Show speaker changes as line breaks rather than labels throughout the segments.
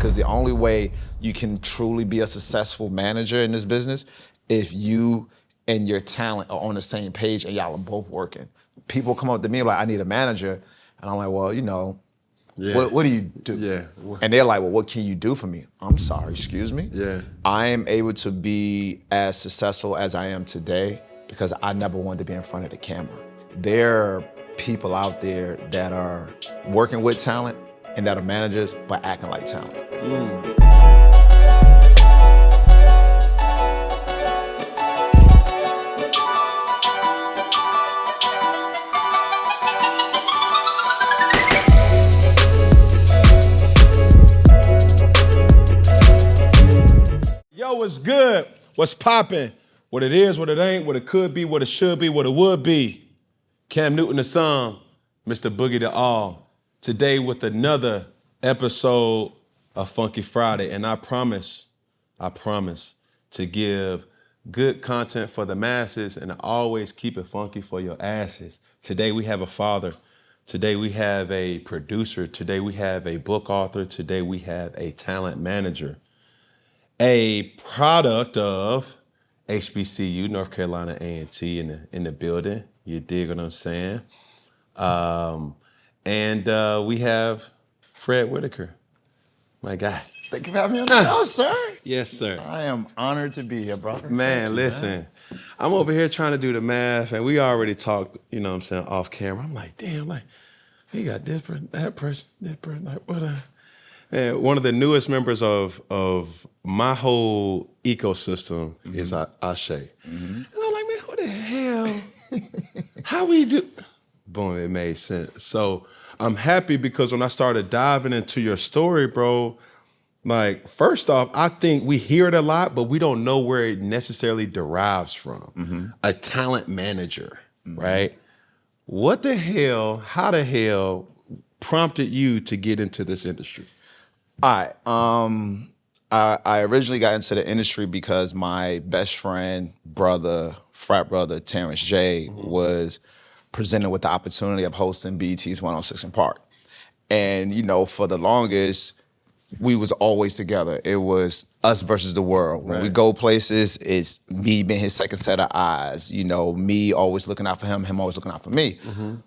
because the only way you can truly be a successful manager in this business if you and your talent are on the same page and y'all are both working. People come up to me like, I need a manager. And I'm like, well, you know, what do you do?
Yeah.
And they're like, well, what can you do for me? I'm sorry, excuse me?
Yeah.
I am able to be as successful as I am today because I never wanted to be in front of the camera. There are people out there that are working with talent and that are managers but acting like talent.
Yo, what's good? What's popping? What it is, what it ain't, what it could be, what it should be, what it would be. Cam Newton the Sum, Mr. Boogie the All. Today with another episode of Funky Friday. And I promise to give good content for the masses and always keep it funky for your asses. Today we have a father. Today we have a producer. Today we have a book author. Today we have a talent manager. A product of HBCU, North Carolina A&T in the building. You dig what I'm saying? And we have Fred Whitaker, my guy.
Thank you for having me on the show, sir.
Yes, sir.
I am honored to be here, brother.
Man, listen, I'm over here trying to do the math, and we already talked, you know what I'm saying, off camera. I'm like, damn, like, he got this person, that person, like, what a... And one of the newest members of my whole ecosystem is Ashe. And I'm like, man, who the hell? How we do? Boom, it made sense. So I'm happy because when I started diving into your story, bro, like, first off, I think we hear it a lot, but we don't know where it necessarily derives from. A talent manager, right? What the hell, how the hell prompted you to get into this industry?
All right. I originally got into the industry because my best friend, frat brother, Terrence J, was presented with the opportunity of hosting BET's 106 in Park. And, you know, for the longest, we was always together. It was us versus the world. When we go places, it's me being his second set of eyes. You know, me always looking out for him, him always looking out for me.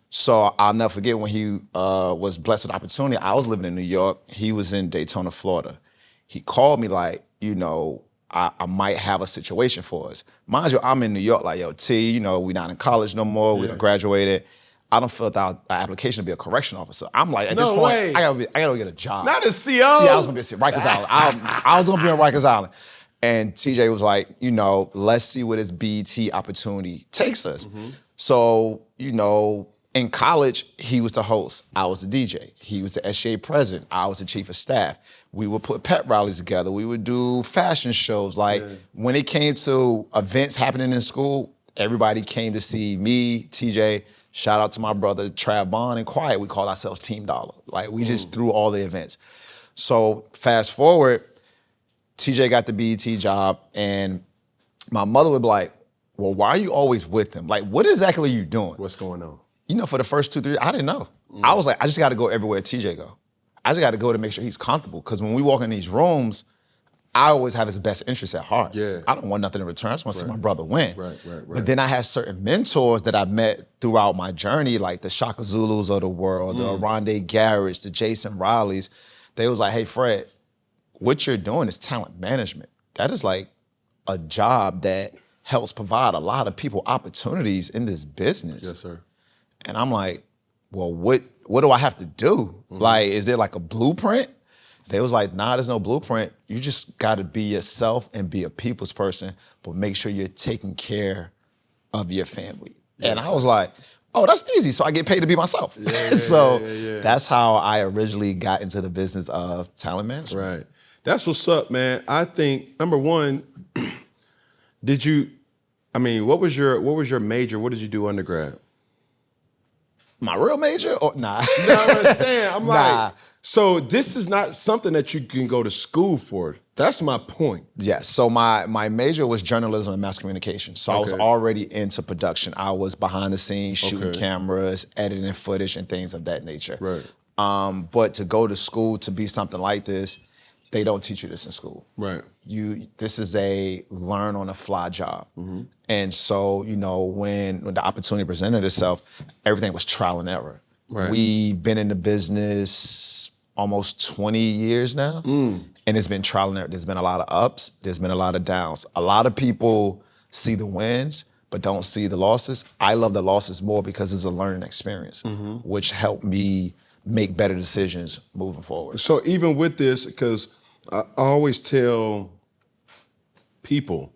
So I'll never forget when he was blessed with the opportunity. I was living in New York. He was in Daytona, Florida. He called me like, you know, I might have a situation for us. Mind you, I'm in New York like, yo, T, you know, we not in college no more. We done graduated. I done filled out an application to be a correction officer. I'm like, at this point, I gotta get a job.
Not a CO.
Yeah, I was gonna be at Rikers Island. I was gonna be on Rikers Island. And TJ was like, you know, let's see where this BET opportunity takes us. So, you know, in college, he was the host. I was the DJ. He was the SGA president. I was the chief of staff. We would put pep rallies together. We would do fashion shows. Like, when it came to events happening in school, everybody came to see me, TJ. Shout out to my brother, Trav Bond and Quiet. We called ourselves Team Dollar. Like, we just threw all the events. So fast forward, TJ got the BET job, and my mother would be like, well, why are you always with him? Like, what exactly are you doing?
What's going on?
You know, for the first 2-3, I didn't know. I was like, I just got to go everywhere TJ go. I just got to go to make sure he's comfortable. Because when we walk in these rooms, I always have his best interest at heart.
Yeah.
I don't want nothing in return. I just want to see my brother win.
Right.
But then I had certain mentors that I met throughout my journey, like the Shaka Zulus of the world, the Rondé Garrett's, the Jason Rileys. They was like, hey, Fred, what you're doing is talent management. That is like a job that helps provide a lot of people opportunities in this business.
Yes, sir.
And I'm like, well, what do I have to do? Like, is there like a blueprint? They was like, nah, there's no blueprint. You just gotta be yourself and be a people's person, but make sure you're taking care of your family. Yes, and I was like, oh, that's easy. So I get paid to be myself. That's how I originally got into the business of talent management.
Right. That's what's up, man. I think, number one, what was your major? What did you do undergrad?
My real major? Or nah.
You know what I'm saying? I'm like,
nah.
So this is not something that you can go to school for. That's my point.
Yes, so my major was journalism and mass communication. So I was already into production. I was behind the scenes, shooting cameras, editing footage and things of that nature.
Right.
But to go to school to be something like this, they don't teach you this in school.
Right.
This is a learn on the fly job. And so, when the opportunity presented itself, everything was trial and error.
Right.
We've been in the business almost 20 years now, and it's been trial and error. There's been a lot of ups, there's been a lot of downs. A lot of people see the wins, but don't see the losses. I love the losses more because it's a learning experience, which helped me make better decisions moving forward.
So even with this, because I always tell people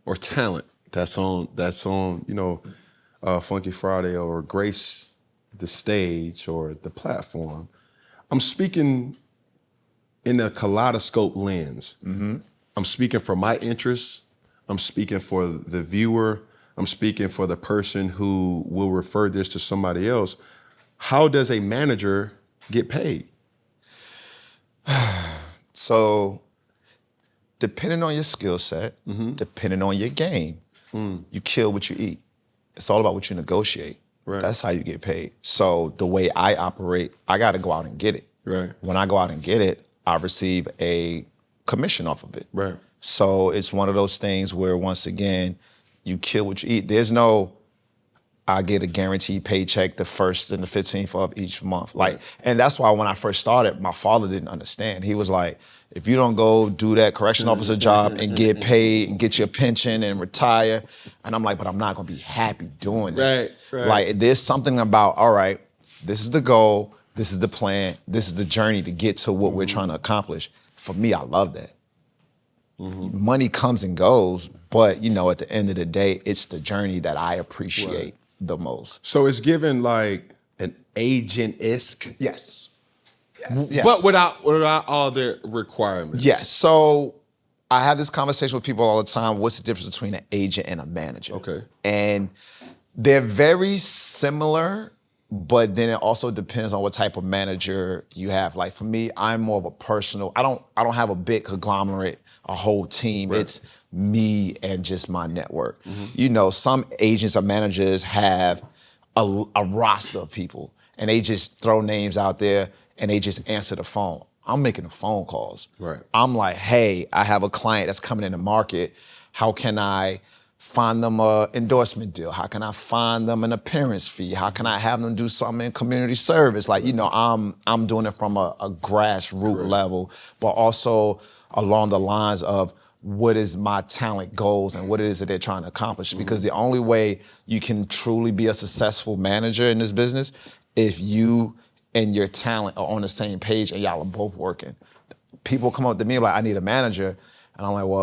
or talent that's on Funky Friday or Grace the Stage or the platform, I'm speaking in a kaleidoscope lens. I'm speaking for my interests. I'm speaking for the viewer. I'm speaking for the person who will refer this to somebody else. How does a manager get paid?
So, depending on your skill set, depending on your game, you kill what you eat. It's all about what you negotiate.
Right.
That's how you get paid. So the way I operate, I got to go out and get it.
Right.
When I go out and get it, I receive a commission off of it.
Right.
So it's one of those things where, once again, you kill what you eat. There's no, I get a guaranteed paycheck the 1st and the 15th of each month. And that's why when I first started, my father didn't understand. He was like, if you don't go do that correction officer job and get paid and get your pension and retire, and I'm like, but I'm not gonna be happy doing that.
Right.
Like, there's something about, all right, this is the goal, this is the plan, this is the journey to get to what we're trying to accomplish. For me, I love that. Money comes and goes, but at the end of the day, it's the journey that I appreciate the most.
So it's given like an agent-esque,
Yes.
but without all the requirements.
Yes. So I have this conversation with people all the time. What's the difference between an agent and a manager?
Okay.
And they're very similar, but then it also depends on what type of manager you have. Like for me, I'm more of a personal. I don't have a big conglomerate, a whole team.
Right.
It's me and just my network. Some agents or managers have a roster of people, and they just throw names out there and they just answer the phone. I'm making the phone calls.
Right.
I'm like, hey, I have a client that's coming in the market. How can I find them an endorsement deal? How can I find them an appearance fee? How can I have them do something in community service? I'm doing it from a grassroots level, but also along the lines of what is my talent goals and what it is that they're trying to accomplish. Because the only way you can truly be a successful manager in this business, if you and your talent are on the same page and y'all are both working. People come up to me like, I need a manager. And I'm like, well,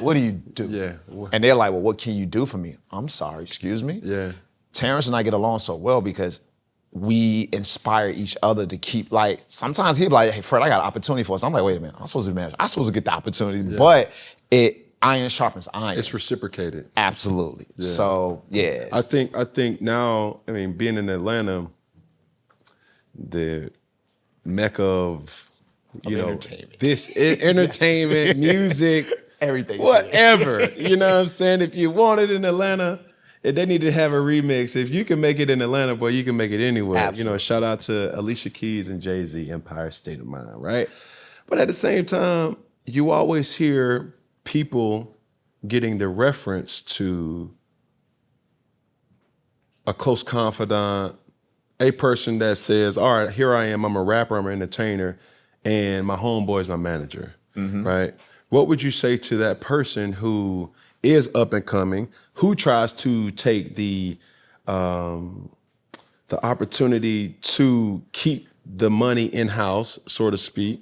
what do you do?
Yeah.
And they're like, well, what can you do for me? I'm sorry, excuse me?
Yeah.
Terrence and I get along so well because we inspire each other to keep, sometimes he'll be like, hey, Fred, I got an opportunity for us. I'm like, wait a minute, I'm supposed to be manager. I'm supposed to get the opportunity. Yeah. But iron sharpens iron.
It's reciprocated.
Absolutely.
Yeah.
So, yeah.
I think now, being in Atlanta, the mecca of
entertainment.
This entertainment, music,
everything,
whatever. You know what I'm saying? If you want it in Atlanta, if they need to have a remix. If you can make it in Atlanta, boy, you can make it anywhere.
Absolutely.
Shout out to Alicia Keys and Jay-Z, Empire State of Mind, right? But at the same time, you always hear people getting the reference to a close confidant, a person that says, all right, here I am, I'm a rapper, I'm an entertainer, and my homeboy's my manager, right? What would you say to that person who is up and coming, who tries to take the opportunity to keep the money in-house, so to speak?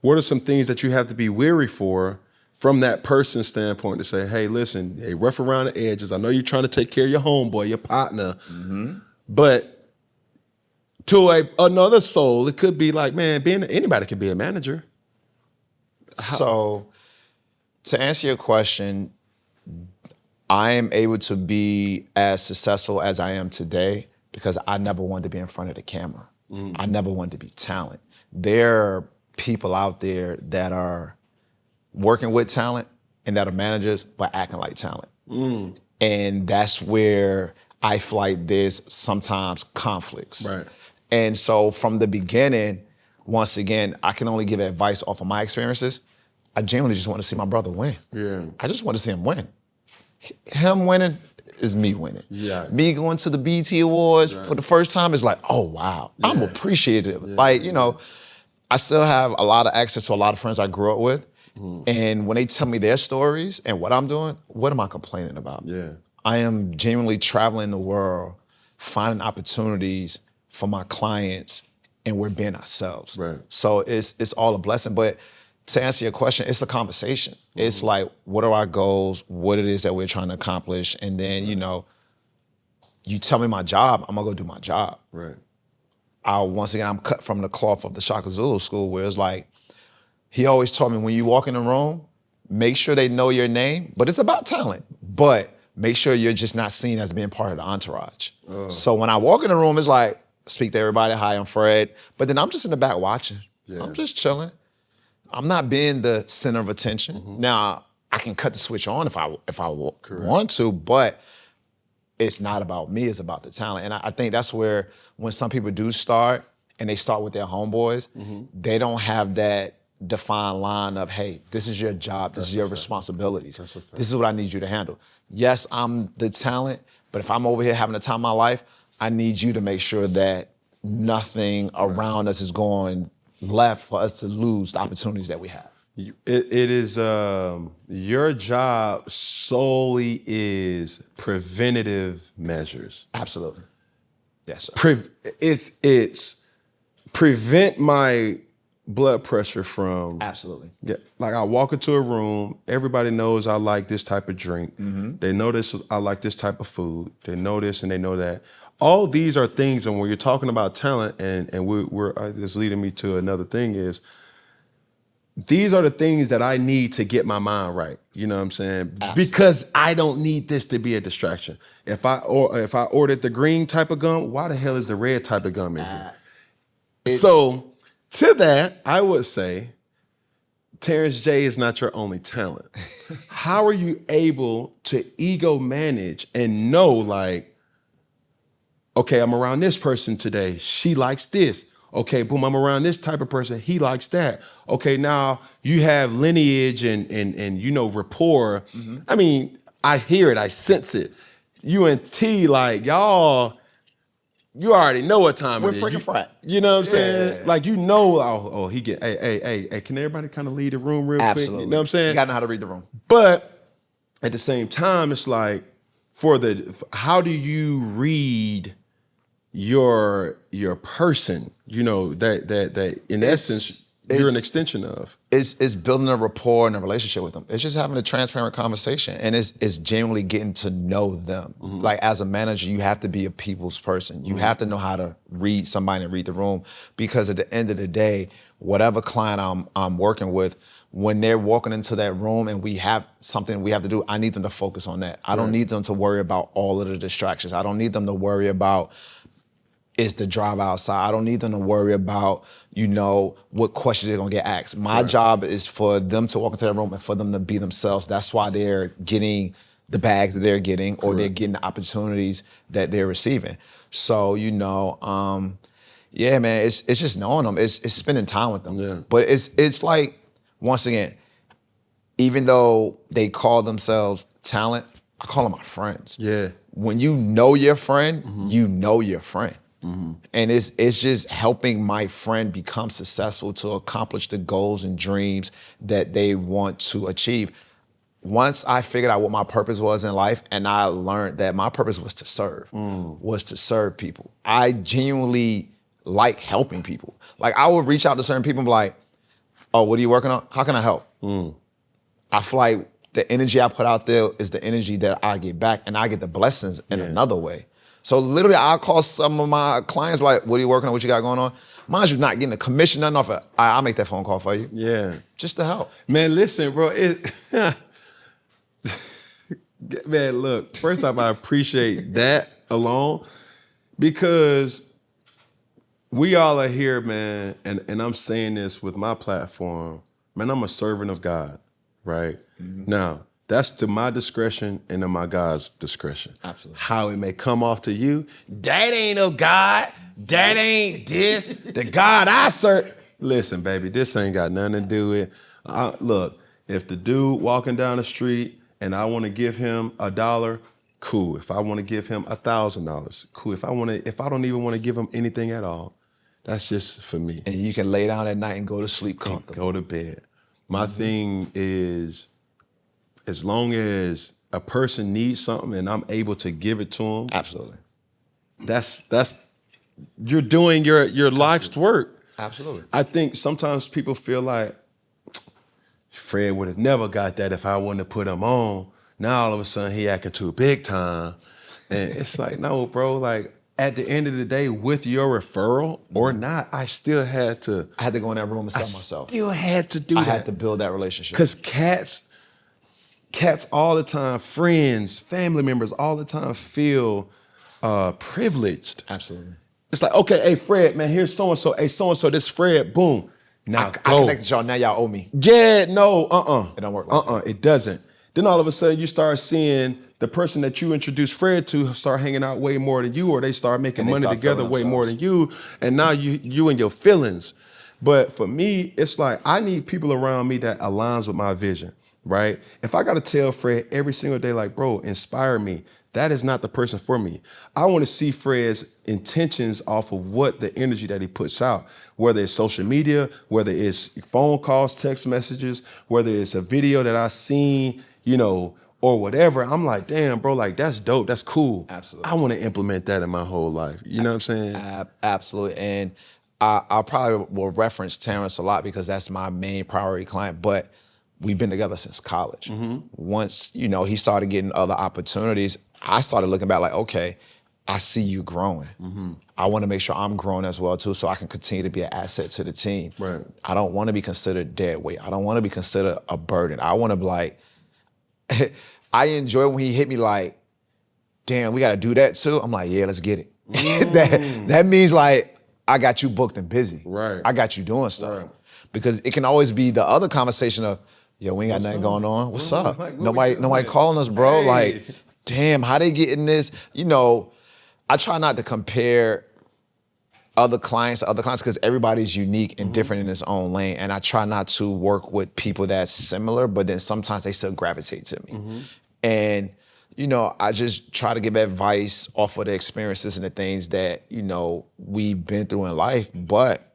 What are some things that you have to be wary for from that person's standpoint to say, hey, listen, hey, rough around the edges. I know you're trying to take care of your homeboy, your partner, but to another soul, it could be like, man, anybody could be a manager.
So, to answer your question, I am able to be as successful as I am today because I never wanted to be in front of the camera. I never wanted to be talent. There are people out there that are working with talent and that are managers but acting like talent. And that's where I feel like there's sometimes conflicts.
Right.
And so from the beginning, once again, I can only give advice off of my experiences. I genuinely just want to see my brother win.
Yeah.
I just want to see him win. Him winning is me winning.
Yeah.
Me going to the BET Awards for the first time is like, oh, wow, I'm appreciative. Like, you know, I still have a lot of access to a lot of friends I grew up with. And when they tell me their stories and what I'm doing, what am I complaining about?
Yeah.
I am genuinely traveling the world, finding opportunities for my clients, and we're being ourselves.
Right.
So it's all a blessing. But to answer your question, it's a conversation. It's like, what are our goals? What it is that we're trying to accomplish? And then, you know, you tell me my job, I'm gonna go do my job.
Right.
Once again, I'm cut from the cloth of the Shaka Zulu school, where it's like, he always told me, when you walk in the room, make sure they know your name, but it's about talent. But make sure you're just not seen as being part of the entourage. So when I walk in the room, it's like, speak to everybody, hi, I'm Fred. But then I'm just in the back watching.
Yeah.
I'm just chilling. I'm not being the center of attention. Now, I can cut the switch on if I want to, but it's not about me, it's about the talent. And I think that's where, when some people do start and they start with their homeboys, they don't have that defined line of, hey, this is your job, this is your responsibilities. This is what I need you to handle. Yes, I'm the talent, but if I'm over here having the time of my life, I need you to make sure that nothing around us is going left for us to lose the opportunities that we have.
It is your job solely is preventative measures.
Absolutely. Yes, sir.
It's prevent my blood pressure from
Absolutely.
like I walk into a room, everybody knows I like this type of drink. They know this, I like this type of food. They know this and they know that. All these are things, and when you're talking about talent, and we're this leading me to another thing is, these are the things that I need to get my mind right. You know what I'm saying?
Absolutely.
Because I don't need this to be a distraction. If I ordered the green type of gum, why the hell is the red type of gum in here? So to that, I would say, Terrence J is not your only talent. How are you able to ego manage and know, like, okay, I'm around this person today, she likes this. Okay, boom, I'm around this type of person, he likes that. Okay, now you have lineage and you know, rapport. I mean, I hear it, I sense it. You and T, like, y'all, you already know what time
We're
it is.
freaking frat.
You know what I'm saying? Like, you know, oh, he get, hey, can everybody kind of leave the room real quick?
Absolutely.
You know what I'm saying?
You gotta know how to read the room.
But at the same time, it's like, how do you read your person? You know, that in essence, you're an extension of.
It's building a rapport and a relationship with them. It's just having a transparent conversation, and it's genuinely getting to know them. Like, as a manager, you have to be a people's person. You have to know how to read somebody and read the room, because at the end of the day, whatever client I'm working with, when they're walking into that room and we have something we have to do, I need them to focus on that. I don't need them to worry about all of the distractions. I don't need them to worry about, is the drive outside. I don't need them to worry about, you know, what questions they're gonna get asked. My job is for them to walk into the room and for them to be themselves. That's why they're getting the bags that they're getting, or they're getting the opportunities that they're receiving. So, you know, yeah, man, it's just knowing them. It's spending time with them.
Yeah.
But it's like, once again, even though they call themselves talent, I call them my friends.
Yeah.
When you know your friend, you know your friend. And it's just helping my friend become successful to accomplish the goals and dreams that they want to achieve. Once I figured out what my purpose was in life, and I learned that my purpose was to serve people. I genuinely like helping people. Like, I would reach out to certain people and be like, oh, what are you working on? How can I help? I feel like the energy I put out there is the energy that I get back, and I get the blessings in another way. So literally, I'll call some of my clients like, what are you working on? What you got going on? Mind you, not getting a commission, nothing off it. I'll make that phone call for you.
Yeah.
Just to help.
Man, listen, bro. Man, look, first off, I appreciate that alone, because we all are here, man, and I'm saying this with my platform. Man, I'm a servant of God, right? Now, that's to my discretion and to my God's discretion.
Absolutely.
How it may come off to you, that ain't of God. That ain't this. The God I serve. Listen, baby, this ain't got nothing to do with. Look, if the dude walking down the street and I want to give him $1, cool. If I want to give him $1,000, cool. If I don't even want to give him anything at all, that's just for me.
And you can lay down at night and go to sleep comfortably.
Go to bed. My thing is, as long as a person needs something and I'm able to give it to them,
Absolutely.
that's you're doing your life's work.
Absolutely.
I think sometimes people feel like Fred would have never got that if I wouldn't have put him on. Now all of a sudden he acting too big time. And it's like, no, bro, like at the end of the day, with your referral or not, I still had to.
I had to go in that room and sell myself.
Still had to do that.
I had to build that relationship.
Because cats all the time, friends, family members all the time feel privileged.
Absolutely.
It's like, okay, hey, Fred, man, here's so-and-so. Hey, so-and-so, this Fred, boom. Now
I
go.
connected y'all, now y'all owe me.
Yeah, no,
It don't work like that.
It doesn't. Then all of a sudden you start seeing the person that you introduced Fred to start hanging out way more than you, or they start making money together way more than you, and now you and your feelings. But for me, it's like I need people around me that aligns with my vision, right? If I gotta tell Fred every single day, like, bro, inspire me, that is not the person for me. I want to see Fred's intentions off of what the energy that he puts out, whether it's social media, whether it's phone calls, text messages, whether it's a video that I seen, or whatever. I'm like, damn, bro, like that's dope. That's cool.
Absolutely.
I want to implement that in my whole life. You know what I'm saying?
Absolutely. And I probably will reference Terrence a lot because that's my main priority client, but we've been together since college. Once, he started getting other opportunities, I started looking back like, okay, I see you growing. I want to make sure I'm growing as well too, so I can continue to be an asset to the team.
Right.
I don't want to be considered dead weight. I don't want to be considered a burden. I want to be like, I enjoy when he hit me like, damn, we got to do that too. I'm like, yeah, let's get it. That means like, I got you booked and busy.
Right.
I got you doing stuff.
Right.
Because it can always be the other conversation of, yo, we ain't got nothing going on. What's up?
Like,
nobody calling us, bro.
Hey.
Like, damn, how they getting this? I try not to compare other clients to other clients because everybody's unique and different in its own lane. And I try not to work with people that's similar, but then sometimes they still gravitate to me. And, I just try to give advice off of the experiences and the things that, we've been through in life. But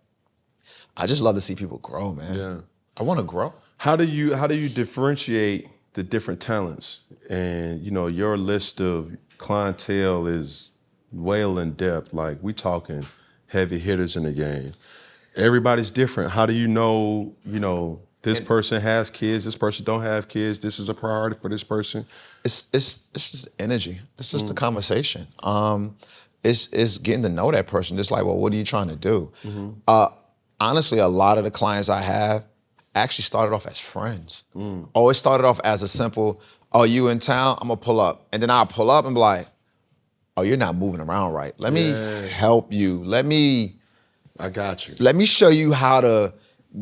I just love to see people grow, man.
Yeah.
I want to grow.
How do you differentiate the different talents? And your list of clientele is well in depth. Like we talking heavy hitters in the game. Everybody's different. How do you know, this person has kids, this person don't have kids, this is a priority for this person?
It's just energy. It's just the conversation. It's getting to know that person. Just like, well, what are you trying to do? Honestly, a lot of the clients I have actually started off as friends. Or it started off as a simple, oh, you in town? I'm gonna pull up. And then I'll pull up and be like, oh, you're not moving around right. Let me help you.
I got you.
Let me show you how to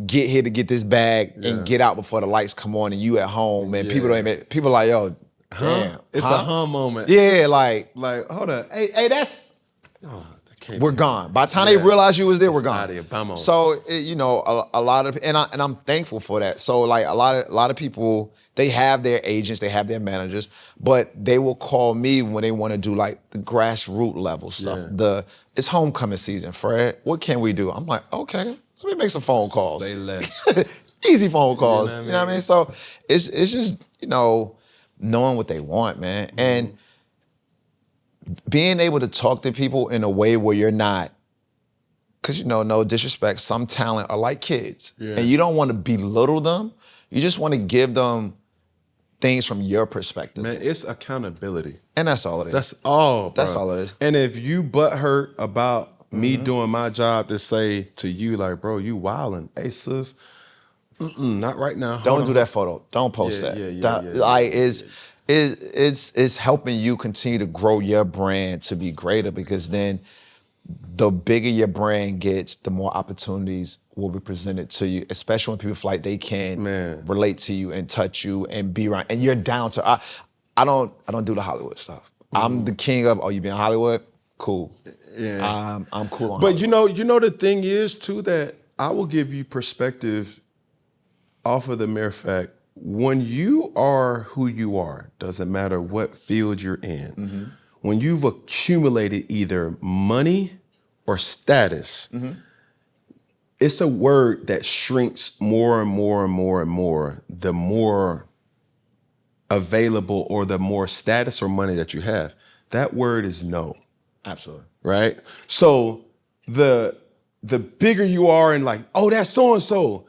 get here to get this bag and get out before the lights come on and you at home and people like, yo, damn.
It's a moment.
Yeah, like
hold up. Hey, that's
we're gone. By the time they realize you was there, we're gone.
Vamos.
So a lot of and I'm thankful for that. So like a lot of people, they have their agents, they have their managers, but they will call me when they want to do like the grassroots level stuff. It's homecoming season, Fred. What can we do? I'm like, okay, let me make some phone calls.
Say less.
Easy phone calls.
You
You know what I mean? So it's just knowing what they want, man, and being able to talk to people in a way where you're not, because no disrespect, some talent are like kids, and you don't want to belittle them. You just want to give them things from your perspective.
Man, it's accountability.
And that's all it is.
That's all, bro.
That's all it is.
And if you butthurt about me doing my job to say to you, like, bro, you wildin'. Hey, sis, not right now.
Don't do that photo. Don't post that. Like, it's helping you continue to grow your brand to be greater, because then the bigger your brand gets, the more opportunities will be presented to you, especially when people feel like they can relate to you and touch you and be around. And you're down to, I don't do the Hollywood stuff. I'm the king of, oh, you been in Hollywood? Cool. I'm cool on
But
Hollywood.
you know the thing is too, that I will give you perspective off of the mere fact, when you are who you are, doesn't matter what field you're in, when you've accumulated either money or status, it's a word that shrinks more and more and more and more the more available or the more status or money that you have. That word is no.
Absolutely.
Right? So the bigger you are and like, oh, that's so-and-so,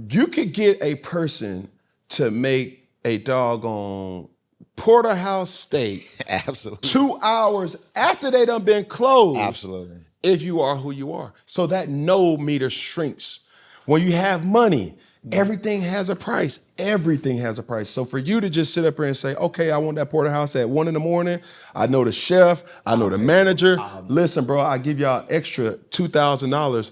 you could get a person to make a doggone porterhouse steak
Absolutely.
2 hours after they done been closed.
Absolutely.
If you are who you are. So that no meter shrinks. When you have money, everything has a price. Everything has a price. So for you to just sit up here and say, okay, I want that porterhouse at 1 a.m. I know the chef. I know the manager. Listen, bro, I give y'all extra $2,000.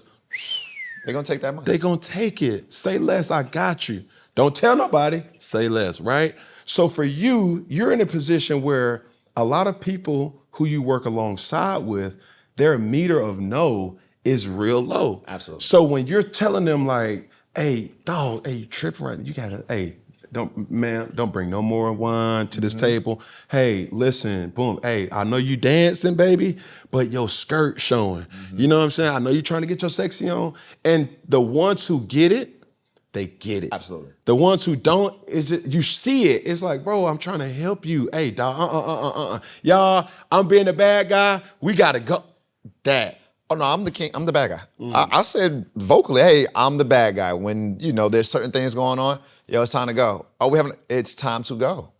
They're going to take that money.
They gonna take it. Say less, I got you. Don't tell nobody, say less, right? So for you, you're in a position where a lot of people who you work alongside with, their meter of no is real low.
Absolutely.
So when you're telling them like, hey, dog, hey, you tripping right now. You gotta, hey, don't bring no more wine to this table. Hey, listen, boom. Hey, I know you dancing, baby, but your skirt showing. You know what I'm saying? I know you're trying to get your sexy on. And the ones who get it, they get it.
Absolutely.
The ones who don't, you see it. It's like, bro, I'm trying to help you. Hey, dog, Y'all, I'm being the bad guy. We gotta go. That.
Oh no, I'm the king. I'm the bad guy. I said vocally, hey, I'm the bad guy. When there's certain things going on, it's time to go. It's time to go.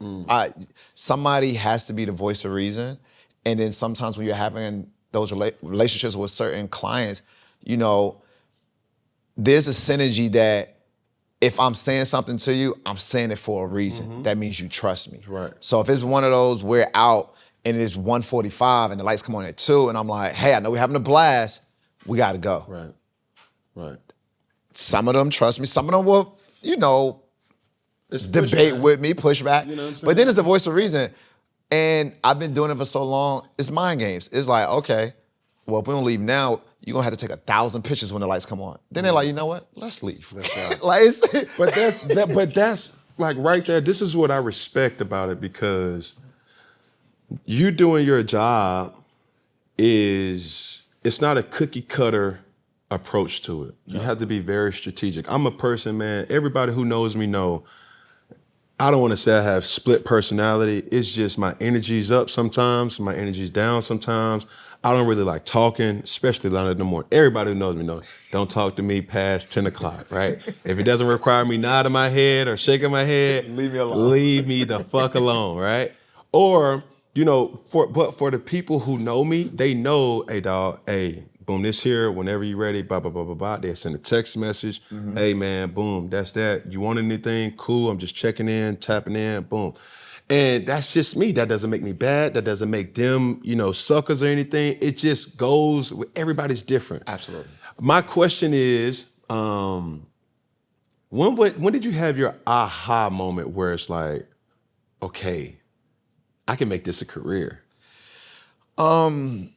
Somebody has to be the voice of reason. And then sometimes when you're having those relationships with certain clients, there's a synergy that if I'm saying something to you, I'm saying it for a reason. That means you trust me.
Right.
So if it's one of those, we're out and it's 1:45 and the lights come on at 2 and I'm like, hey, I know we're having a blast. We got to go.
Right.
Some of them trust me. Some of them will,
It's
debate
pushback.
with me, push back.
You know what I'm saying?
But then it's a voice of reason. And I've been doing it for so long, it's mind games. It's like, okay, well, if we don't leave now, you're going to have to take 1,000 pictures when the lights come on. Then they're like, you know what? Let's leave.
But that's like right there. This is what I respect about it, because you doing your job it's not a cookie cutter approach to it. You have to be very strategic. I'm a person, man, everybody who knows me know, I don't want to say I have split personality. It's just my energy's up sometimes, my energy's down sometimes. I don't really like talking, especially not in the morning. Everybody who knows me knows, don't talk to me past 10 o'clock, right? If it doesn't require me nodding my head or shaking my head,
Leave me alone.
Leave me the fuck alone, right? Or, for the people who know me, they know, hey, dog, hey, boom, this here, whenever you're ready, blah, blah, blah, blah, blah. They send a text message. Hey, man, boom, that's that. You want anything? Cool, I'm just checking in, tapping in, boom. And that's just me. That doesn't make me bad. That doesn't make them, suckers or anything. It just goes, everybody's different.
Absolutely.
My question is, when did you have your aha moment where it's like, okay, I can make this a career?
I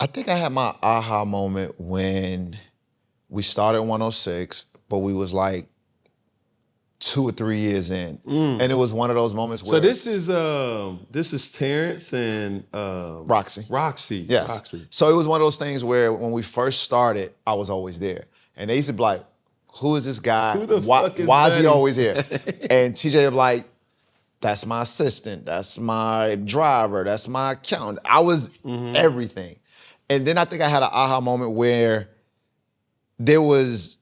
think I had my aha moment when we started 106, but we was like 2 or 3 years in. And it was one of those moments where...
So this is Terrence and...
Roxy. Yes.
Roxy.
So it was one of those things where when we first started, I was always there. And they used to be like, who is this guy?
Who the
why
fuck is
why is he
Buddy?
always here? And TJ would be like, that's my assistant, that's my driver, that's my accountant. I was everything. And then I think I had an aha moment where there was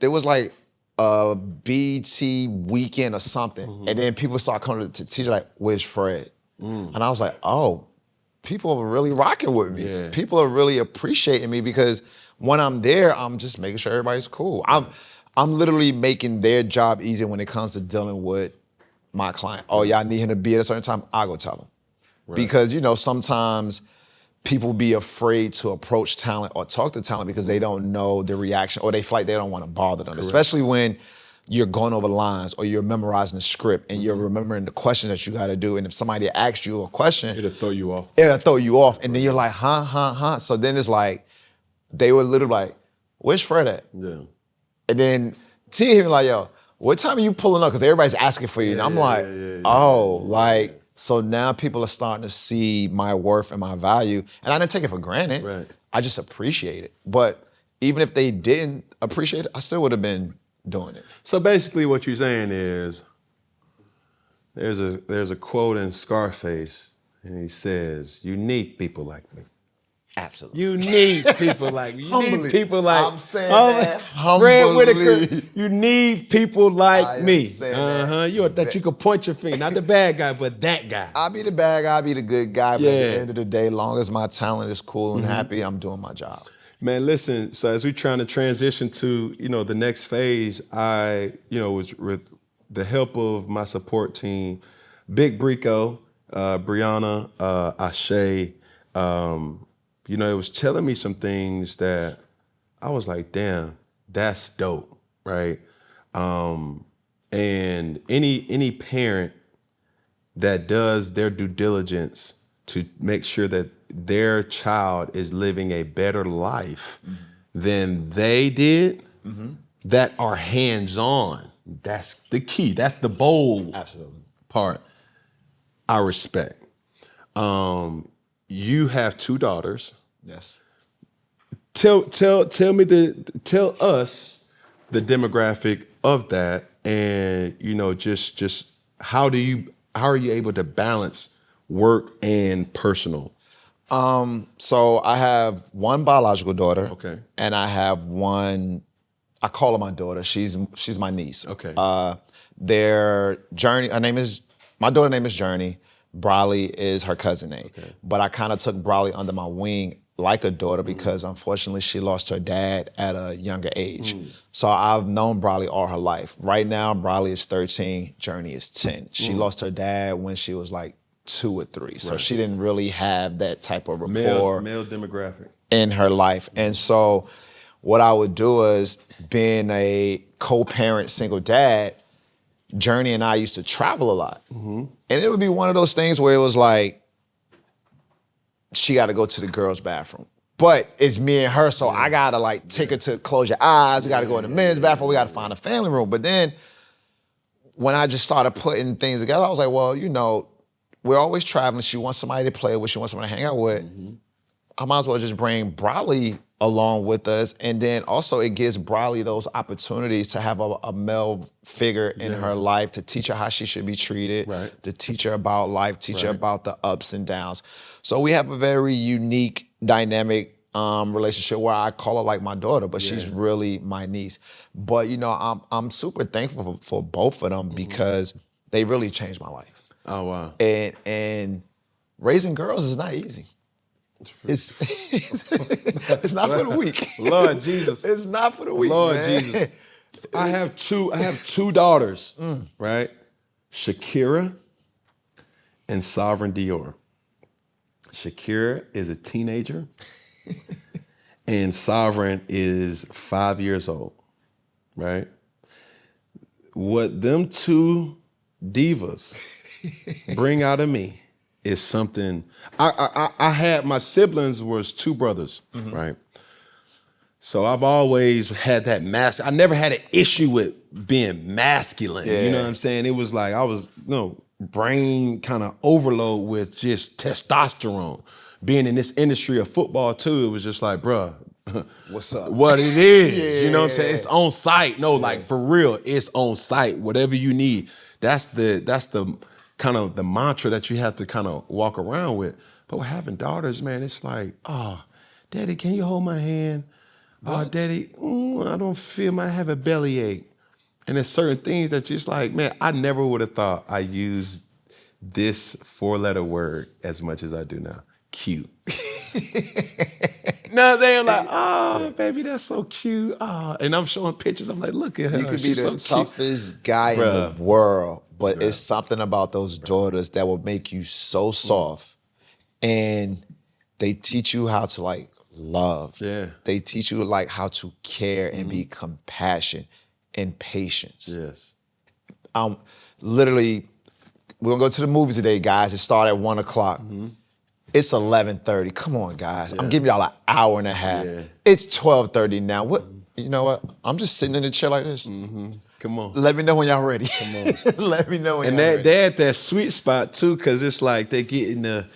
like a BT weekend or something. And then people started coming to TJ like, where's Fred? And I was like, oh, people are really rocking with me.
Yeah.
People are really appreciating me because when I'm there, I'm just making sure everybody's cool. I'm literally making their job easier when it comes to dealing with my client. Oh, y'all need him to be at a certain time, I'll go tell them. Right. Because, sometimes people be afraid to approach talent or talk to talent because they don't know the reaction or they feel like they don't want to bother them. Correct. Especially when you're going over lines or you're memorizing the script and you're remembering the questions that you got to do. And if somebody asks you a question,
It'll throw you off.
And then you're like, huh. So then it's like, they were literally like, where's Fred at?
Yeah.
And then T hit me like, yo, what time are you pulling up? Because everybody's asking for you. And I'm like, so now people are starting to see my worth and my value. And I didn't take it for granted.
Right.
I just appreciate it. But even if they didn't appreciate it, I still would have been doing it.
So basically what you're saying is, there's a quote in Scarface, and he says, you need people like me.
Absolutely.
You need people like me. You need people like
I'm saying that
Fred
humbly.
Whitaker. You need people like me.
That.
You that you can point your finger, not the bad guy, but that guy.
I'll be the bad guy, I'll be the good guy, but
Yeah.
at the end of the day, long as my talent is cool and happy, I'm doing my job.
Man, listen, so as we're trying to transition to, the next phase, I, was with the help of my support team, Big Brico, Brianna, Ashe, it was telling me some things that I was like, damn, that's dope, right? And any parent that does their due diligence to make sure that their child is living a better life than they did, that are hands-on, that's the key. That's the bold part. I respect. You have 2 daughters.
Yes.
Tell us the demographic of that, and just how are you able to balance work and personal?
So I have one biological daughter.
Okay.
And I have one, I call her my daughter. She's my niece.
Okay.
Their Journee, my daughter's name is Journee. Briley is her cousin name.
Okay.
But I kind of took Briley under my wing like a daughter because unfortunately she lost her dad at a younger age. So I've known Briley all her life. Right now, Briley is 13, Journee is 10. She lost her dad when she was like 2 or 3. So she didn't really have that type of rapport
Male demographic
in her life. And so what I would do is, being a co-parent single dad, Journee and I used to travel a lot. And it would be one of those things where it was like, she got to go to the girls' bathroom. But it's me and her, so I got to take her to close your eyes. We got to go in the men's bathroom. We got to find a family room. But then when I just started putting things together, I was like, well, we're always traveling. She wants somebody to play with. She wants somebody to hang out with. I might as well just bring Briley along with us. And then also it gives Briley those opportunities to have a male figure in her life, to teach her how she should be treated, to teach her about life, teach her about the ups and downs. So we have a very unique, dynamic relationship where I call her like my daughter, but she's really my niece. But I'm super thankful for both of them because they really changed my life.
Oh, wow.
And raising girls is not easy. It's not for the weak.
Lord Jesus.
It's not for the weak,
Lord
man.
Jesus. I have two daughters, right? Shakira and Sovereign Dior. Shakira is a teenager and Sovereign is 5 years old, right? What them 2 divas bring out of me is something. I had, my siblings was 2 brothers, right? So I've always had that I never had an issue with being masculine. You know what I'm saying? It was like I was, brain kind of overload with just testosterone. Being in this industry of football too, it was just like, bruh,
what's up?
What it is. You know what I'm saying? It's on site. No, like for real, it's on site. Whatever you need. That's the kind of the mantra that you have to kind of walk around with. But with having daughters, man, it's like, oh, Daddy, can you hold my hand? Oh, Daddy, I don't feel I have a bellyache. And there's certain things that just like, man, I never would have thought I used this 4-letter word as much as I do now. Cute. No, they're like, oh, baby, that's so cute. Oh. And I'm showing pictures. I'm like, look at her.
You could be
She's
the
so
toughest guy in the world, but it's something about those daughters that will make you so soft. And they teach you how to love.
Yeah.
They teach you how to care and be compassionate and patience.
Yes.
Literally, we're gonna go to the movie today, guys. It started at 1:00. It's 11:30. Come on, guys. I'm giving y'all an hour and a half.
Yeah.
It's 12:30 now. What? You know what? I'm just sitting in the chair like this.
Come on.
Let me know when y'all ready. Come on. Let me know when
And
y'all ready.
they're at that sweet spot too, because it's like they're getting a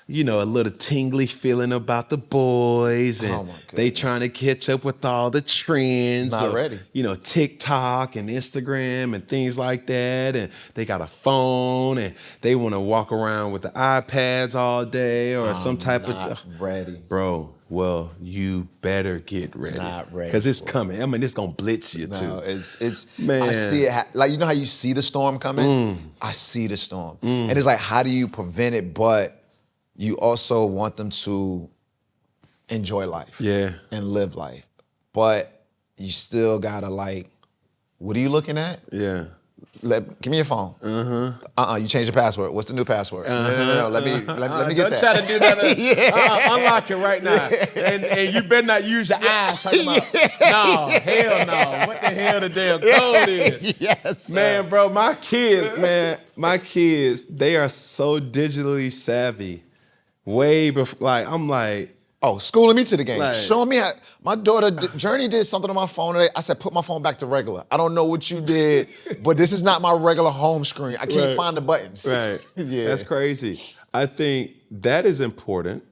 little tingly feeling about the boys, and
Oh, my
they
goodness.
trying to catch up with all the trends.
Not
of,
ready.
TikTok and Instagram and things like that. And they got a phone, and they want to walk around with the iPads all day or some type
Not
of.
ready.
Bro, well, you better get ready.
Not ready
Because it's
for it.
coming. I mean, it's going to blitz you too.
No, it's
Man.
I see it like you know how you see the storm coming? I see the storm. And it's like, how do you prevent it? But you also want them to enjoy life.
Yeah.
And live life. But you still gotta like, what are you looking at?
Yeah.
Give me your phone. You changed your password. What's the new password? No. Let me get that.
Don't try to do that. Unlock it right now. And you better not use your eyes talking about, no, hell no. What the hell the damn code is?
Yes, sir.
Man, bro, my kids, they are so digitally savvy. Way before, I'm like,
Oh, schooling me to the game.
Like-
Showing me how my daughter, Journee did something on my phone today. I said, put my phone back to regular. I don't know what you did, but this is not my regular home screen. I can't
Right.
find the buttons.
right.
Yeah.
That's crazy. I think that is important.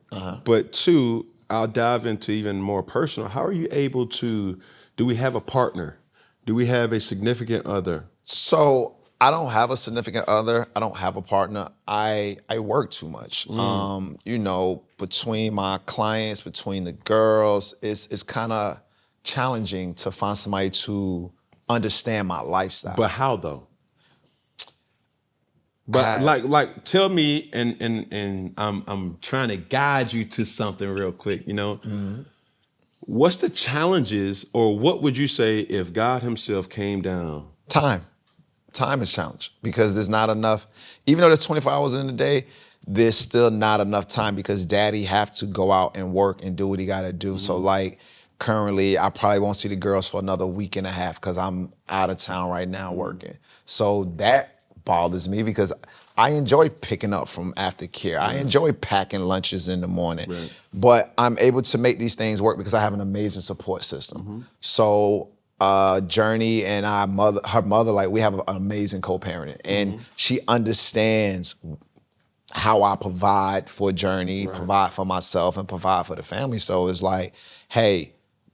But two, I'll dive into even more personal. How are you able to, do we have a partner? Do we have a significant other?
So I don't have a significant other. I don't have a partner. I work too much. Between my clients, between the girls, it's kind of challenging to find somebody to understand my lifestyle.
But how though? But like tell me, and I'm trying to guide you to something real quick, What's the challenges, or what would you say if God himself came down?
Time is challenged because there's not enough, even though there's 24 hours in the day, there's still not enough time because daddy have to go out and work and do what he gotta do. So like currently I probably won't see the girls for another week and a half because I'm out of town right now working. So that bothers me because I enjoy picking up from aftercare. I enjoy packing lunches in the morning, but I'm able to make these things work because I have an amazing support system. So Journee and her mother, like we have an amazing co-parenting, and she understands how I provide for Journee, provide for myself, and provide for the family. So it's like, hey,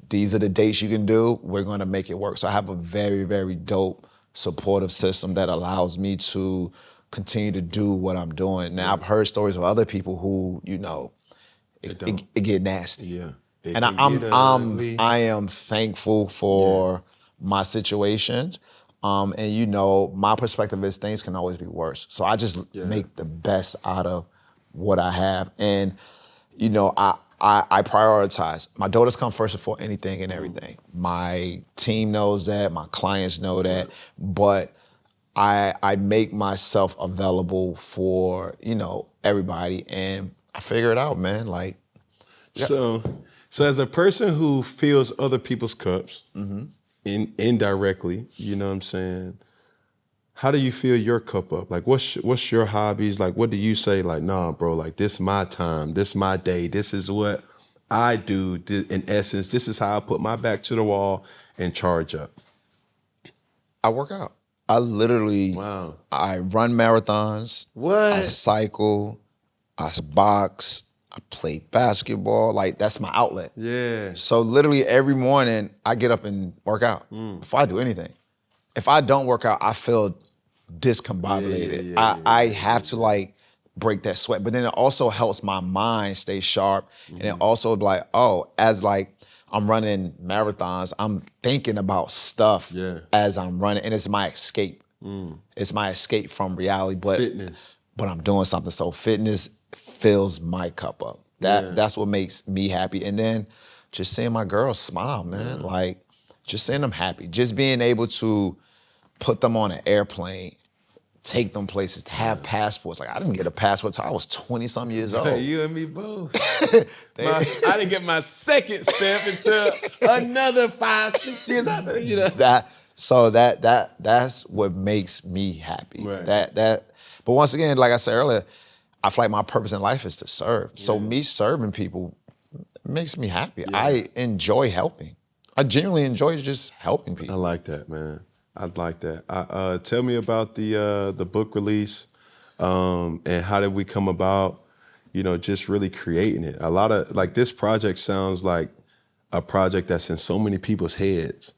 these are the dates you can do. We're going to make it work. So I have a very, very dope supportive system that allows me to continue to do what I'm doing. Now I've heard stories of other people who, it get nasty.
Yeah.
And I am thankful for my situations. And my perspective is things can always be worse. So I just make the best out of what I have. And, I prioritize. My daughters come first before anything and everything. My team knows that, my clients know that, but I make myself available for, everybody, and I figure it out, man. Like,
So as a person who fills other people's cups, indirectly, you know what I'm saying? How do you fill your cup up? Like, what's your hobbies? Like, what do you say? Like, nah, bro, like this is my time, this is my day, this is what I do. In essence, this is how I put my back to the wall and charge up.
I work out. I literally, I run marathons.
What?
I cycle. I box. I play basketball. Like, that's my outlet.
Yeah.
So literally every morning I get up and work out before I do anything. If I don't work out, I feel discombobulated. I have to break that sweat. But then it also helps my mind stay sharp. And it also as I'm running marathons, I'm thinking about stuff as I'm running, and it's my escape. It's my escape from reality. But
Fitness.
But I'm doing something. So fitness fills my cup up. That's what makes me happy. And then just seeing my girls smile, man. Like, just seeing them happy. Just being able to put them on an airplane, take them places, have passports. Like, I didn't get a passport till I was 20-some years old.
Hey, you and me both. I didn't get my second stamp until another 5-6 years after,
That's what makes me happy.
Right.
But once again, like I said earlier, I feel like my purpose in life is to serve. So me serving people makes me happy. I enjoy helping. I genuinely enjoy just helping
I
people.
like that, man. I like that. Tell me about the book release, and how did we come about, just really creating it. A lot of, like, this project sounds like a project that's in so many people's heads.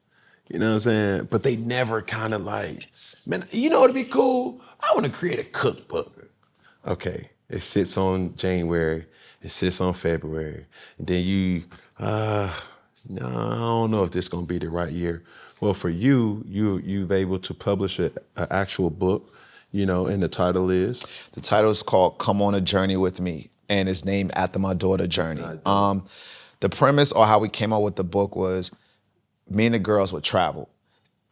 You know what I'm saying? But they never kind of like, man, it'd be cool? I want to create a cookbook. Okay, it sits on January, it sits on February, and then no, I don't know if this is gonna be the right year. Well, for you've able to publish an actual book, and the title is?
The title is called Come on a Journey with Me, and it's named after my daughter, Journey. The premise or how we came up with the book was me and the girls would travel.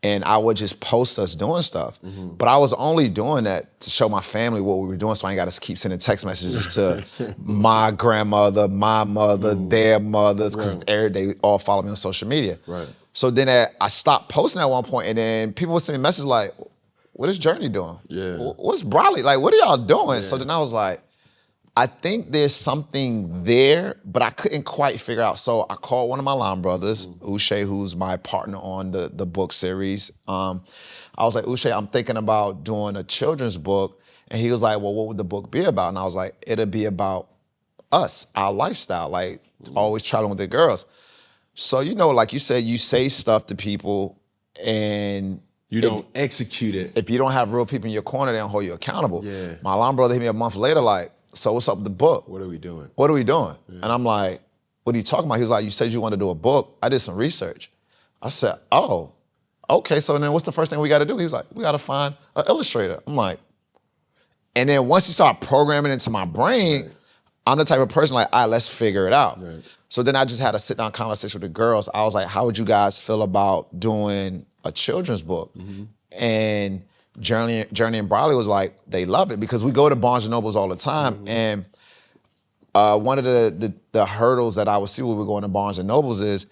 And I would just post us doing stuff. But I was only doing that to show my family what we were doing, so I ain't got to keep sending text messages to my grandmother, my mother, their mothers, because they all follow me on social media.
Right.
So then I stopped posting at one point, and then people would send me messages like, what is Journey doing?
Yeah.
What's Briley? Like, what are y'all doing? So then I was like, I think there's something there, but I couldn't quite figure out. So I called one of my line brothers, Uche, who's my partner on the book series. I was like, Uche, I'm thinking about doing a children's book. And he was like, well, what would the book be about? And I was like, it'll be about us, our lifestyle, like always traveling with the girls. So, like you said, you say stuff to people and
You don't execute it.
if you don't have real people in your corner, they don't hold you accountable.
Yeah.
My line brother hit me a month later like, so what's up with the book?
What are we doing?
What are we doing? And I'm like, what are you talking about? He was like, you said you want to do a book. I did some research. I said, oh, okay, so then what's the first thing we got to do? He was like, we got to find an illustrator. I'm like, and then once he started programming into my brain, I'm the type of person like, all right, let's figure it out.
Right.
So then I just had a sit down conversation with the girls. I was like, how would you guys feel about doing a children's book? And Journey and Briley was like, they love it because we go to Barnes and Nobles all the time. And one of the hurdles that I would see when we go into Barnes and Nobles is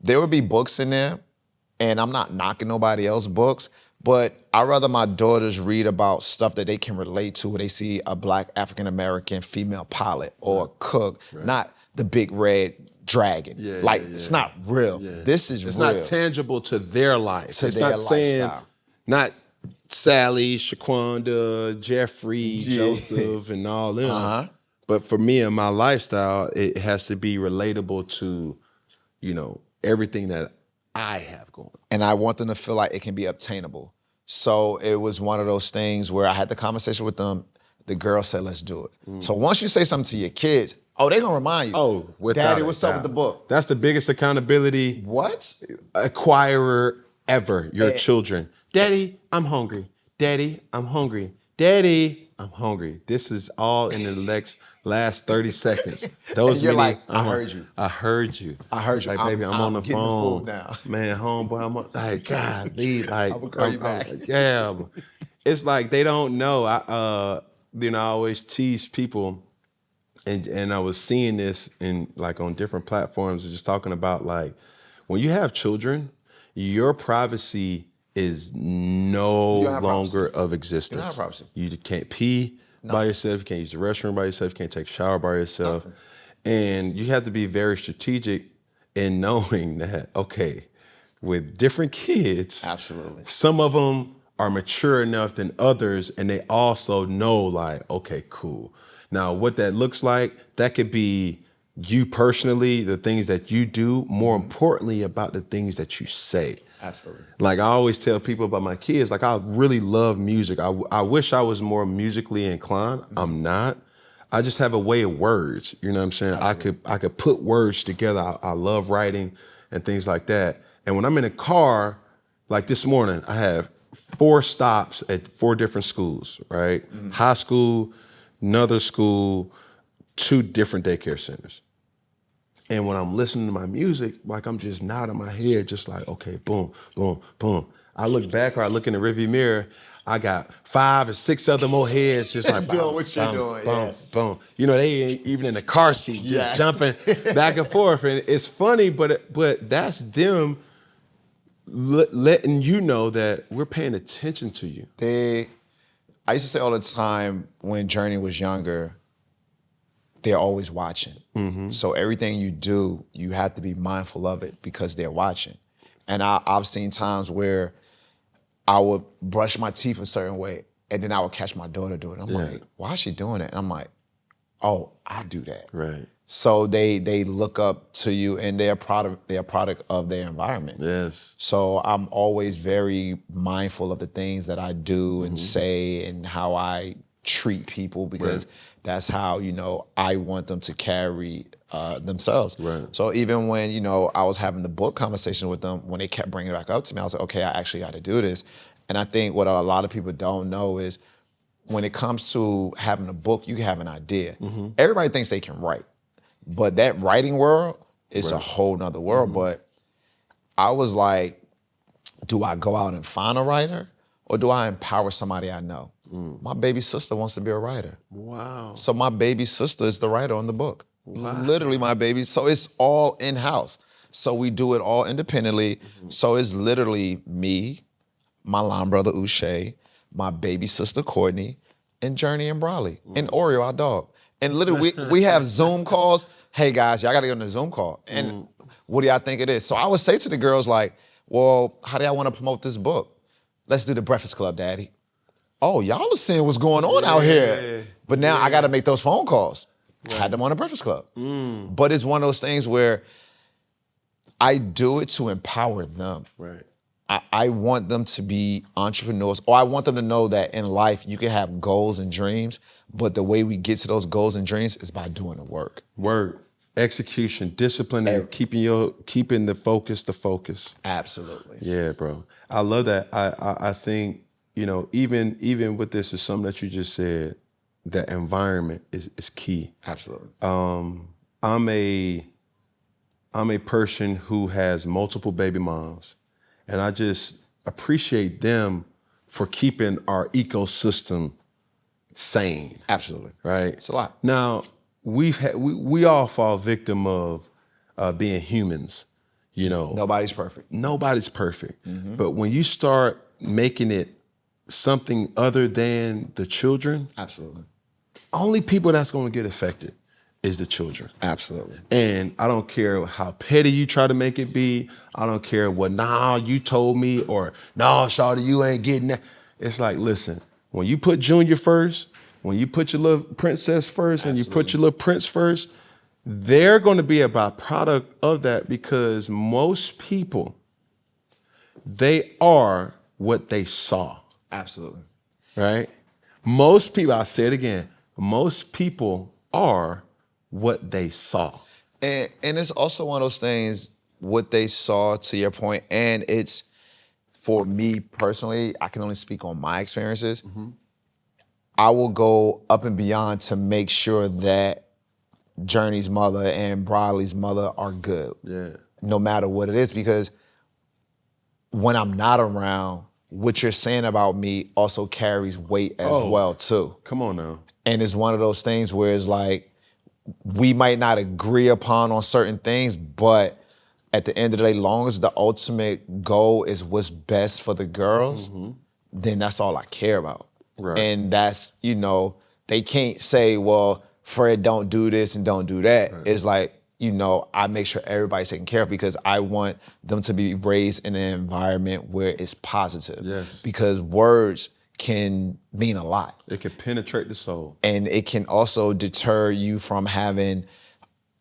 there would be books in there, and I'm not knocking nobody else's books, but I'd rather my daughters read about stuff that they can relate to where they see a Black African-American female pilot or cook, not the big red dragon. It's not real. This is
It's
real.
not tangible to their life.
To
it's
their
not saying,
lifestyle.
not Sally, Shaquanda, Jeffrey, Joseph, and all them. But for me and my lifestyle, it has to be relatable to, everything that I have going.
And I want them to feel like it can be obtainable. So it was one of those things where I had the conversation with them. The girl said, let's do it. So once you say something to your kids, they're gonna remind you.
Oh, without
Daddy,
a
what's up with
doubt.
the book?
That's the biggest accountability
What?
acquirer ever, your children. Daddy, I'm hungry. Daddy, I'm hungry. Daddy, I'm hungry. This is all in the last 30 seconds. Those
And you're
many,
like, I heard you.
I heard you.
I heard you.
Like, baby, I'm on the
getting
phone.
food now.
Man, homeboy, I'm on, like, God, like,
I'm gonna call you back.
yeah. It's like they don't know. I always tease people, and I was seeing this in on different platforms, just talking about when you have children, your privacy is no longer of existence.
You don't have privacy.
You can't pee by yourself. You can't use the restroom by yourself. You can't take a shower by yourself. And you have to be very strategic in knowing that, okay, with different kids,
Absolutely.
some of them are mature enough than others, and they also know okay, cool. Now, what that looks like, that could be you personally, the things that you do, more importantly about the things that you say.
Absolutely.
I always tell people about my kids, I really love music. I wish I was more musically inclined. I'm not. I just have a way of words. You know what I'm saying? Absolutely. I could put words together. I love writing and things like that. And when I'm in a car, like this morning, I have 4 stops at 4 different schools, right? High school, another school, 2 different daycare centers. And when I'm listening to my music, I'm just nodding my head, just okay, boom, boom, boom. I look back or I look in the rearview mirror, I got 5 or 6 other more heads just
doing what you're doing,
boom,
yes.
boom. They ain't even in the car seat, just jumping back and forth. And it's funny, but that's them letting you know that we're paying attention to you.
I used to say all the time when Journey was younger, they're always watching. So everything you do, you have to be mindful of it because they're watching. And I've seen times where I would brush my teeth a certain way, and then I would catch my daughter doing it. I'm like, why is she doing it? And I'm like, oh, I do that.
Right.
So they look up to you, and they're a product of their environment.
Yes.
So I'm always very mindful of the things that I do and say and how I treat people because that's how, I want them to carry themselves.
Right.
So even when, I was having the book conversation with them, when they kept bringing it back up to me, I was like, okay, I actually got to do this. And I think what a lot of people don't know is when it comes to having a book, you have an idea. Everybody thinks they can write, but that writing world is a whole nother world. But I was like, do I go out and find a writer or do I empower somebody I know? My baby sister wants to be a writer.
Wow.
So my baby sister is the writer on the book. Literally my baby. So it's all in-house. So we do it all independently. So it's literally me, my line brother Uche, my baby sister Courtney, and Journee and Briley, and Oreo, our dog. And literally we have Zoom calls. Hey guys, y'all gotta get on the Zoom call. And what do y'all think it is? So I would say to the girls like, well, how do y'all wanna promote this book? Let's do the Breakfast Club, Daddy. Oh, y'all are seeing what's going on out here. But now I gotta make those phone calls. Had them on the Breakfast Club. But it's one of those things where I do it to empower them.
Right.
I want them to be entrepreneurs, or I want them to know that in life you can have goals and dreams, but the way we get to those goals and dreams is by doing the work.
Work, execution, discipline, and keeping the focus.
Absolutely.
Yeah, bro. I love that. I think, even with this is something that you just said, that environment is key.
Absolutely.
I'm a person who has multiple baby moms, and I just appreciate them for keeping our ecosystem sane.
Absolutely.
Right?
It's a lot.
Now, we all fall victim of being humans,
Nobody's perfect.
Nobody's perfect. But when you start making it something other than the children,
Absolutely.
only people that's going to get affected is the children.
Absolutely.
And I don't care how petty you try to make it be. I don't care what, you told me, or shawty, you ain't getting that. It's like, listen, when you put Junior first, when you put your little princess first, when you put your little prince first, they're going to be a byproduct of that, because most people, they are what they saw.
Absolutely.
Right? Most people, I'll say it again, most people are what they saw.
And it's also one of those things, what they saw, to your point, and it's, for me personally, I can only speak on my experiences. I will go up and beyond to make sure that Journee's mother and Briley's mother are good.
Yeah.
No matter what it is, because when I'm not around, what you're saying about me also carries weight as well too.
Come on now.
And it's one of those things where it's like, we might not agree upon on certain things, but at the end of the day, long as the ultimate goal is what's best for the girls, then that's all I care about.
Right.
And that's, they can't say, well, Fred, don't do this and don't do that. Right. It's like, I make sure everybody's taken care of, because I want them to be raised in an environment where it's positive.
Yes.
Because words can mean a lot.
It can penetrate the soul.
And it can also deter you from having,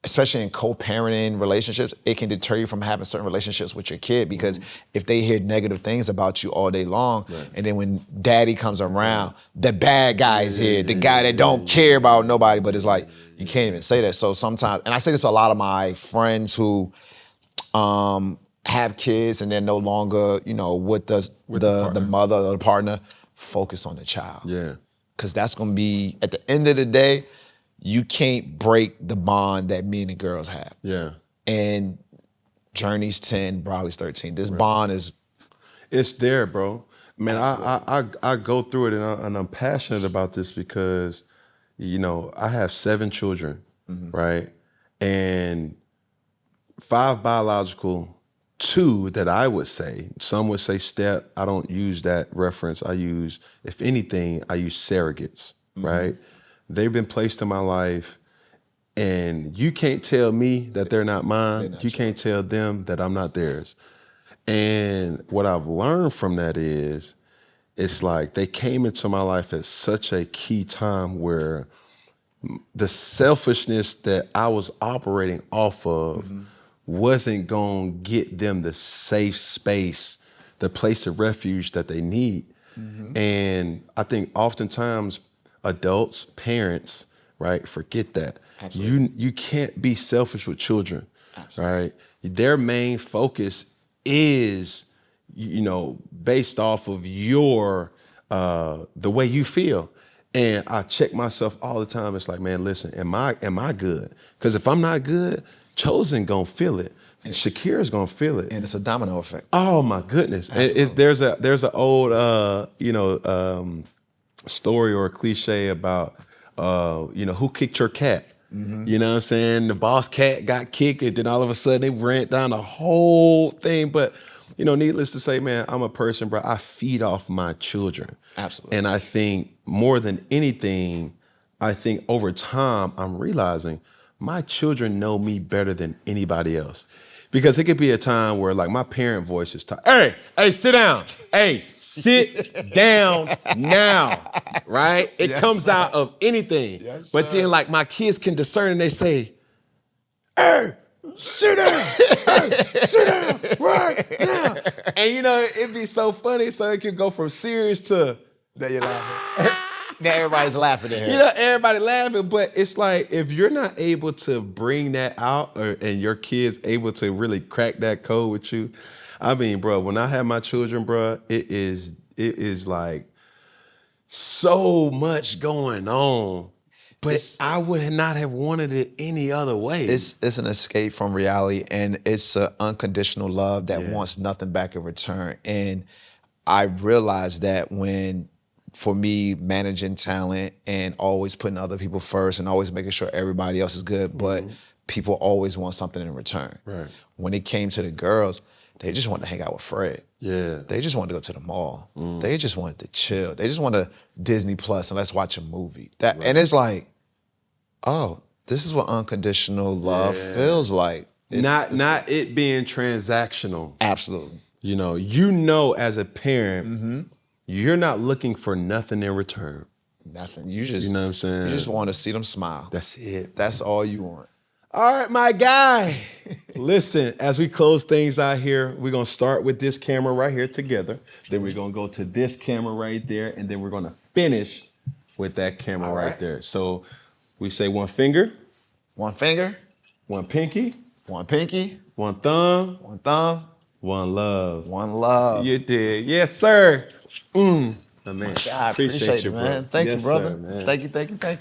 especially in co-parenting relationships, it can deter you from having certain relationships with your kid, because if they hear negative things about you all day long, and then when daddy comes around, the bad guy is here, the guy that don't care about nobody, but it's like, you can't even say that. So sometimes, and I say this to a lot of my friends who have kids and they're no longer, with the mother or the partner, focus on the child.
Yeah.
Because that's gonna be, at the end of the day, you can't break the bond that me and the girls have.
Yeah.
And Journee's 10, Briley's 13. This bond is...
It's there, bro. Man, I go through it, and I'm passionate about this because, I have 7 children, right? And 5 biological, 2 that I would say, some would say step. I don't use that reference. If anything, I use surrogates, right? They've been placed in my life And you can't tell me that they're not mine. You can't tell them that I'm not theirs. And what I've learned from that is, it's like they came into my life at such a key time where the selfishness that I was operating off of wasn't going to get them the safe space, the place of refuge that they need. And I think oftentimes adults, parents, right, forget that. You can't be selfish with children, right? Their main focus is, based off of your, the way you feel. And I check myself all the time. It's like, man, listen, am I good? Because if I'm not good, Chosen gonna feel it. And Shakira's gonna feel it.
And it's a domino effect.
Oh my goodness. And there's an old, story or a cliche about, who kicked your cat? You know what I'm saying? The boss cat got kicked, and then all of a sudden they ran down the whole thing. But, needless to say, man, I'm a person, bro. I feed off my children.
Absolutely.
And I think more than anything, over time, I'm realizing my children know me better than anybody else. Because it could be a time where, like, my parent voice is hey, sit down. Hey, sit down now, right? It comes out of anything. Yes, but then, like, my kids can discern and they say, hey, sit down. Hey, sit down right now. And, it'd be so funny. So it could go from serious to...
Now you're laughing. Now everybody's laughing at him.
Everybody laughing, but it's like, if you're not able to bring that out and your kids able to really crack that code with you, I mean, bro, when I have my children, bro, it is like so much going on, but I would not have wanted it any other way.
It's an escape from reality, and it's an unconditional love that wants nothing back in return. And I realized that for me, managing talent and always putting other people first and always making sure everybody else is good, but people always want something in return.
Right.
When it came to the girls, they just wanted to hang out with Fred.
Yeah.
They just wanted to go to the mall. They just wanted to chill. They just wanted Disney Plus and let's watch a movie. And it's like, oh, this is what unconditional love feels like.
Not it being transactional.
Absolutely.
As a parent, you're not looking for nothing in return.
Nothing. You just,
you know what I'm saying?
You just want to see them smile.
That's it.
That's all you want.
All right, my guy. Listen, as we close things out here, we're going to start with this camera right here together. Then we're going to go to this camera right there. And then we're going to finish with that camera right there. So we say one finger.
One finger.
One pinky.
One pinky.
One thumb.
One thumb.
One love.
One love.
You did. Yes, sir. Man,
I appreciate you, man.
Bro.
Thank
yes,
you, brother.
Sir, man.
Thank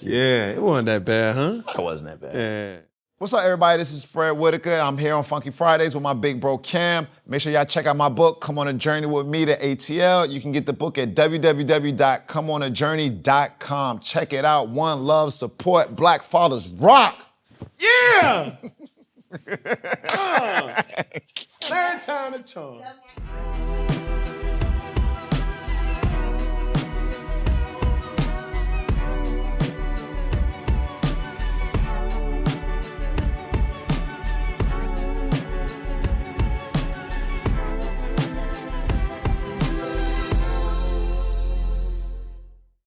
you.
Yeah, it wasn't that bad, huh?
It wasn't that bad.
Yeah.
What's up, everybody? This is Fred Whitaker. I'm here on Funky Fridays with my big bro, Cam. Make sure y'all check out my book, Come on a Journey with Me to ATL. You can get the book at www.comeonajourney.com. Check it out. One love, support, Black fathers rock.
Yeah! Third time the charm.